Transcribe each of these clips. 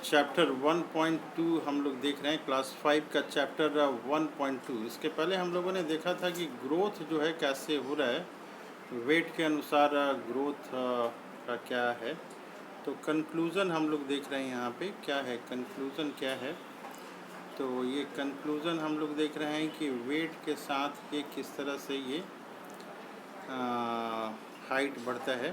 Chapter 1.2 हम लोग देख रहे हैं, क्लास 5 का चैप्टर 1.2। इसके पहले हम लोगों ने देखा था कि ग्रोथ जो है कैसे हो रहा है, वेट के अनुसार ग्रोथ का क्या है। तो कंक्लूज़न हम लोग देख रहे हैं यहाँ पे, क्या है कंक्लूज़न क्या है। तो ये कंक्लूज़न हम लोग देख रहे हैं कि वेट के साथ ये किस तरह से ये हाइट बढ़ता है।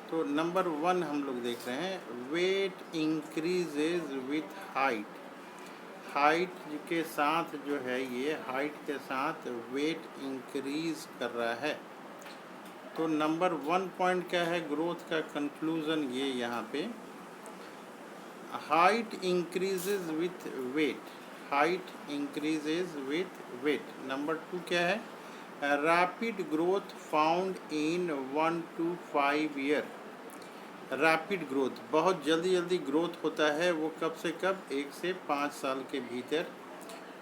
तो नंबर 1 हम लोग देख रहे हैं, weight increases with height. Height के साथ जो है, ये हाइट के साथ वेट इंक्रीज कर रहा है। तो नंबर 1 पॉइंट क्या है ग्रोथ का कंक्लूजन, ये यहाँ पे height increases with weight. Height increases with weight. Number 2 क्या है, rapid growth found in 1 to 5 year. Rapid growth, बहुत जल्दी जल्दी ग्रोथ होता है, वो कब से कब, 1 से 5 साल के भीतर।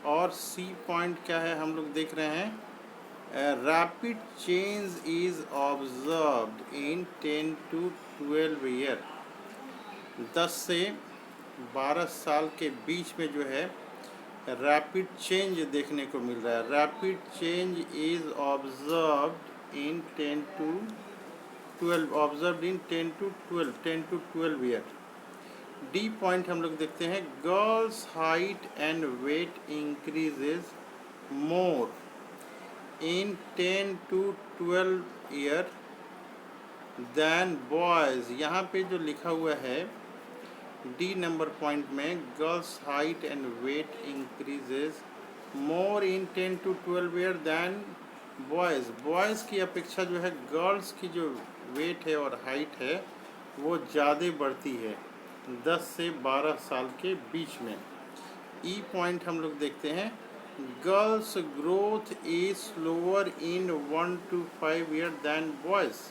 और सी पॉइंट क्या है हम लोग देख रहे हैं, rapid change is observed in 10 to 12 year. 10 से 12 साल के बीच में जो है रैपिड चेंज देखने को मिल रहा है। Rapid change is observed in 10 to 12, observed in 10 to 12 year. D point हम लोग देखते हैं, girls height and weight increases more in 10 to 12 year than boys. यहाँ पे जो लिखा हुआ है डी नंबर पॉइंट में, girls height and weight increases more in 10 to 12 year than boys. Boys की अपेक्षा जो है गर्ल्स की जो वेट है और हाइट है वो ज़्यादा बढ़ती है 10 से 12 साल के बीच में। ई पॉइंट हम लोग देखते हैं, girls growth is slower in 1 to 5 year than boys.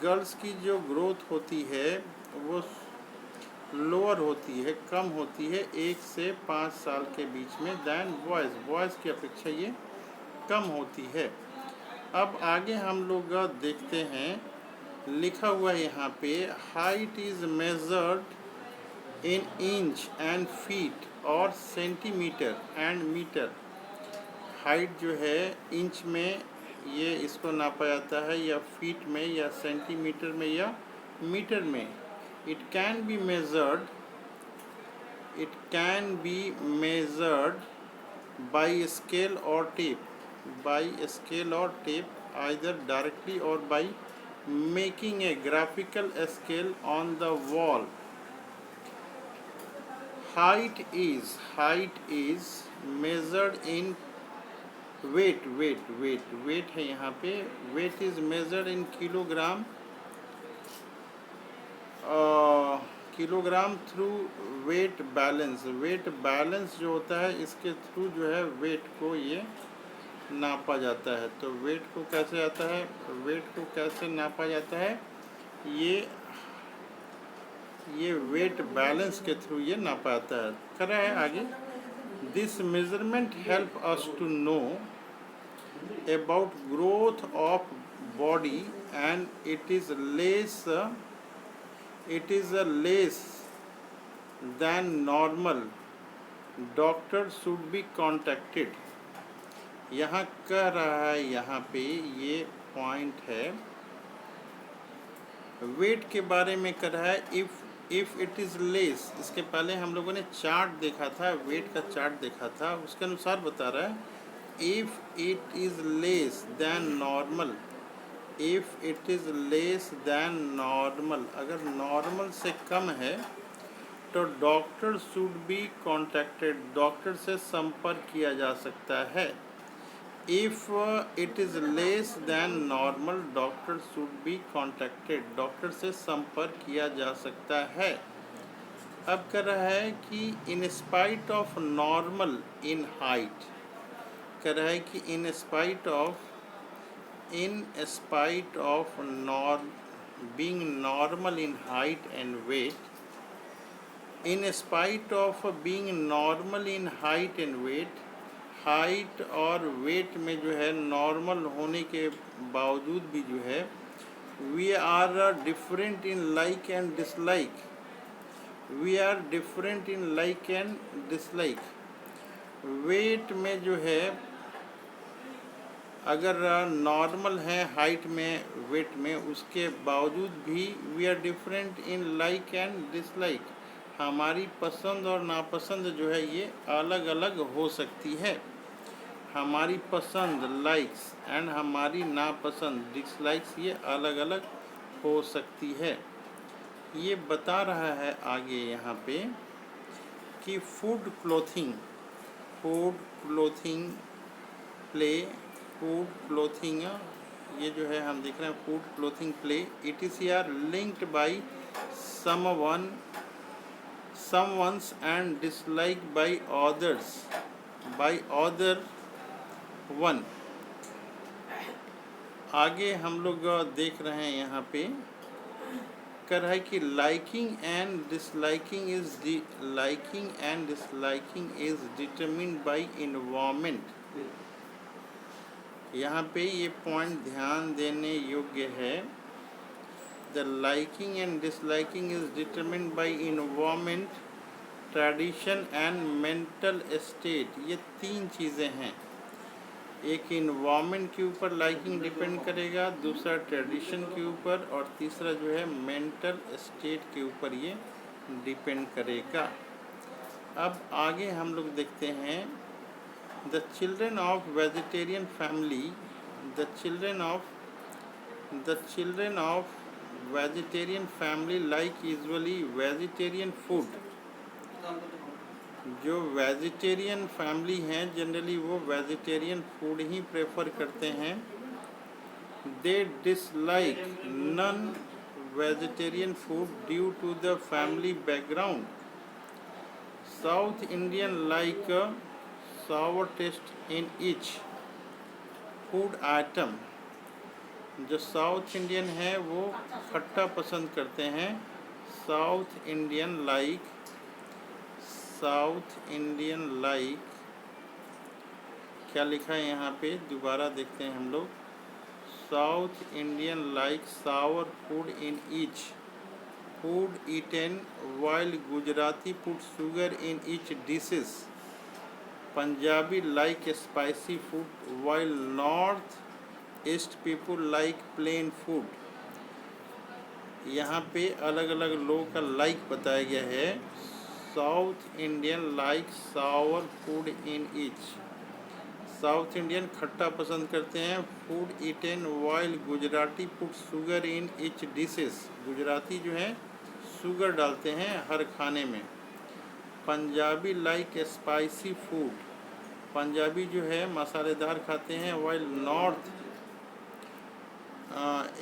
Girls की जो ग्रोथ होती है वो लोअर होती है, कम होती है 1 से 5 साल के बीच में देन बॉयज़। बॉयज़ की अपेक्षा ये कम होती है। अब आगे हम लोग देखते हैं, लिखा हुआ है यहाँ पे, height is measured in inch and feet और सेंटीमीटर एंड मीटर। हाइट जो है इंच में ये इसको नापा जाता है, या फीट में, या सेंटीमीटर में, या मीटर में। It can be measured by scale और टेप, बाई स्केल और tape, either directly or by making a graphical scale on the wall. Height is measured in weight है यहाँ पे, weight is measured in kilogram, kilogram through weight balance. Weight balance जो होता है इसके through जो है वेट को ये नापा जाता है। तो वेट को कैसे आता है, वेट को कैसे नापा जाता है, ये वेट बैलेंस के थ्रू ये नापा जाता है। कर रहा है आगे, this measurement help us to know about growth of body and it is less than normal, doctor should be contacted. यहाँ कह रहा है, यहाँ पे ये पॉइंट है, वेट के बारे में कह रहा है, इफ़ इट इज़ लेस। इसके पहले हम लोगों ने चार्ट देखा था, वेट का चार्ट देखा था, उसके अनुसार बता रहा है, if it is less than normal, if it is less than normal, अगर नॉर्मल से कम है तो doctor should be contacted, doctor से संपर्क किया जा सकता है। If it is less than normal, doctor should be contacted, doctor से संपर्क किया जा सकता है। अब कह रहा है कि in spite of normal in height, कह रहा है कि in spite of being normal in height and weight, in spite of being normal in height and weight, height और वेट में जो है नॉर्मल होने के बावजूद भी जो है, we are different in like and dislike, we are different in like and dislike. Weight में जो है अगर नॉर्मल है हाइट में, वेट में, उसके बावजूद भी we are different in like and dislike. हमारी पसंद और नापसंद जो है ये अलग अलग हो सकती है। हमारी पसंद लाइक्स एंड हमारी नापसंद डिसलाइक्स ये अलग अलग हो सकती है। ये बता रहा है आगे यहाँ पे कि food clothing play, food clothing, ये जो है हम देख रहे हैं food clothing play, it is are linked by someone's and disliked by other one। आगे हम लोग देख रहे हैं यहाँ पे कर है कि liking and disliking is determined bye environment. यहाँ पे ये पॉइंट ध्यान देने योग्य है। The liking and disliking is determined bye environment, tradition and mental state. ये तीन चीज़ें हैं। एक इन्वायरमेंट के ऊपर लाइकिंग डिपेंड करेगा, दूसरा ट्रेडिशन के ऊपर, और तीसरा जो है मेंटल स्टेट के ऊपर ये डिपेंड करेगा। अब आगे हम लोग देखते हैं the children of vegetarian family, the children of vegetarian family like usually vegetarian food. जो वेजिटेरियन फैमिली हैं जनरली वो वेजिटेरियन फूड ही प्रेफर करते हैं। They dislike non vegetarian food due to the family background. South Indian like sour taste in each food item. जो South Indian है वो खट्टा पसंद करते हैं। साउथ इंडियन लाइक क्या लिखा है यहाँ पे, दोबारा देखते हैं हम लोग। South Indian like sour food in each food eaten, while Gujarati put sugar in each dishes. Punjabi like spicy food while north east people like plain food. यहाँ पे अलग अलग लोगों का लाइक बताया गया है। South Indian like sour food in each, south Indian खट्टा पसंद करते हैं। Food eaten while Gujarati put sugar in each dishes, Gujarati जो है शुगर डालते हैं हर खाने में। Punjabi like spicy food, Punjabi जो है मसालेदार खाते हैं। While north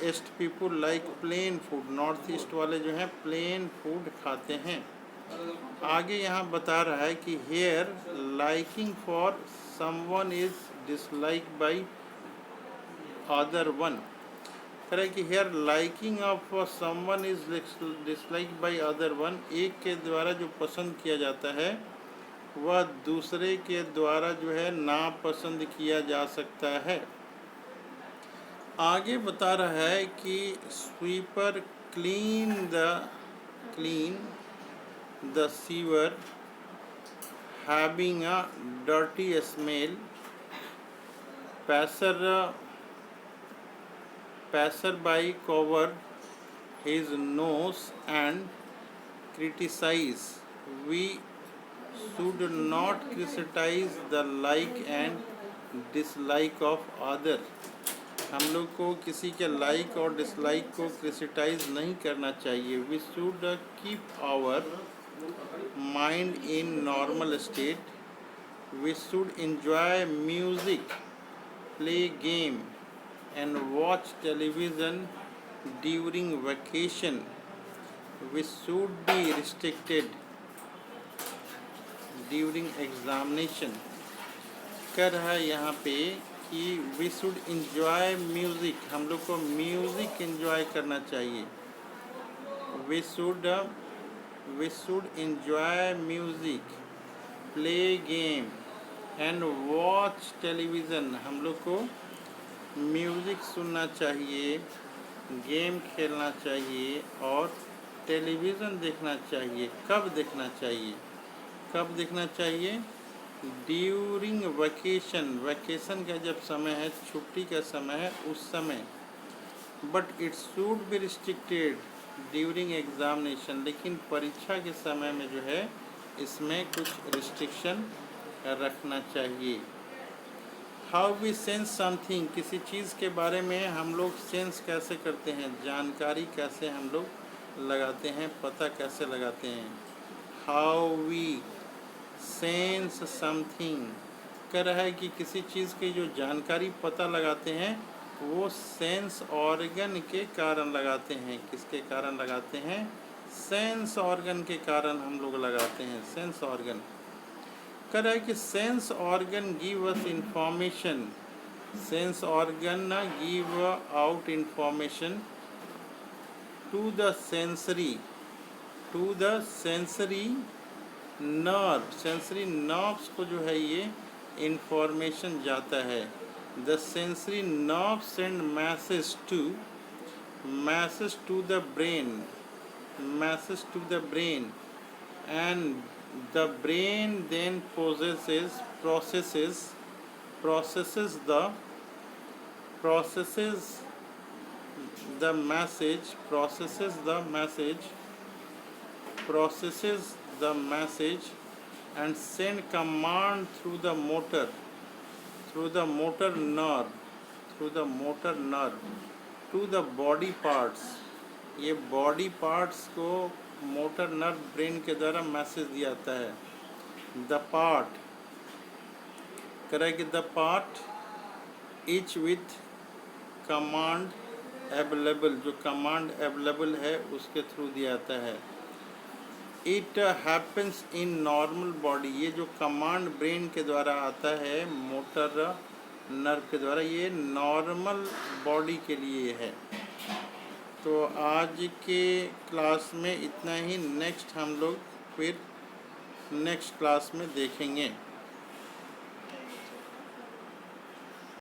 east people like plain food, north east वाले जो हैं प्लेन फूड खाते हैं। आगे यहाँ बता रहा है कि here liking for someone is dislike by other one. कह रहा है कि here liking of someone is dislike by other one, एक के द्वारा जो पसंद किया जाता है वह दूसरे के द्वारा जो है नापसंद किया जा सकता है। आगे बता रहा है कि sweeper clean the sewer having a dirty smell, passerby cover his nose and criticize। We should not criticize the like and dislike of other। हम लोग को किसी के लाइक और डिसलाइक को क्रिटिसाइज नहीं करना चाहिए। We should keep our mind in normal state. We should enjoy music, play game and watch television during vacation। We should be restricted during examination। कर रहा है यहाँ पे कि वी शुड enjoy म्यूज़िक, हम लोग को म्यूज़िक enjoy करना चाहिए। We should enjoy music, play game and watch television. हम लोग को म्यूज़िक सुनना चाहिए, गेम खेलना चाहिए और टेलीविज़न देखना चाहिए। कब देखना चाहिए? कब देखना चाहिए? ड्यूरिंग वैकेशन, वैकेशन का जब समय है, छुट्टी का समय है, उस समय। But it should be restricted during examination, लेकिन परीक्षा के समय में जो है इसमें कुछ रिस्ट्रिक्शन रखना चाहिए। हाउ वी सेंस समथिंग, किसी चीज़ के बारे में हम लोग सेंस कैसे करते हैं, जानकारी कैसे हम लोग लगाते हैं, पता कैसे लगाते हैं। हाउ वी सेंस समथिंग कह रहा है कि किसी चीज़ की जो जानकारी पता लगाते हैं वो सेंस ऑर्गन के कारण लगाते हैं। किसके कारण लगाते हैं? सेंस ऑर्गन के कारण हम लोग लगाते हैं। सेंस ऑर्गन कह रहा है कि sense organ give us information, sense organ ना give out information to the sensory, to the sensory nerve, sensory nerves को जो है ये इंफॉर्मेशन जाता है। The sensory nerve send message to the brain, message to the brain, and the brain then processes the message, and send command through the motor nerve to the body parts। ये body parts को motor nerve brain के द्वारा message दिया जाता है। The part correct, the part each with command available, जो command available है उसके थ्रू दिया जाता है। It happens in normal body, ये जो कमांड ब्रेन के द्वारा आता है मोटर नर्व के द्वारा, ये नॉर्मल बॉडी के लिए है। तो आज के क्लास में इतना ही। नेक्स्ट हम लोग फिर नेक्स्ट क्लास में देखेंगे।